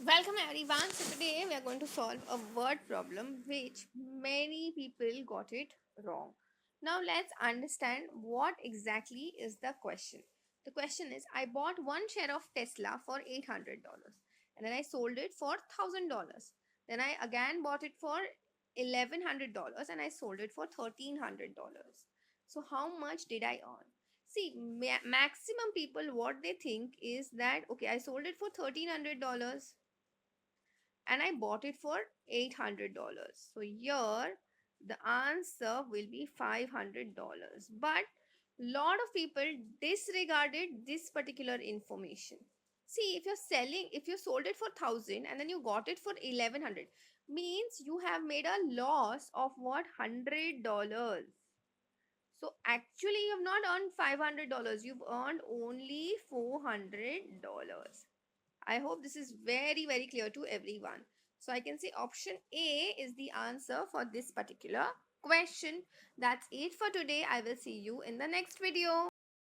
Welcome everyone. So today we are going to solve a word problem which many people got it wrong. Now let's understand what exactly is the question. The question is I bought one share of Tesla for $800 and then I sold it for $1,000. Then I again bought it for $1,100 and I sold it for $1,300. So how much did I earn? See, maximum people what they think is that okay, I sold it for $1,300 and I bought it for $800. So here the answer will be $500. But lot of people disregarded this particular information. See, if you sold it for 1,000 and then you got it for 1,100, means you have made a loss of what, $100. So actually, you have not earned $500. You've earned only $400. I hope this is very, very clear to everyone. So I can say option A is the answer for this particular question. That's it for today. I will see you in the next video.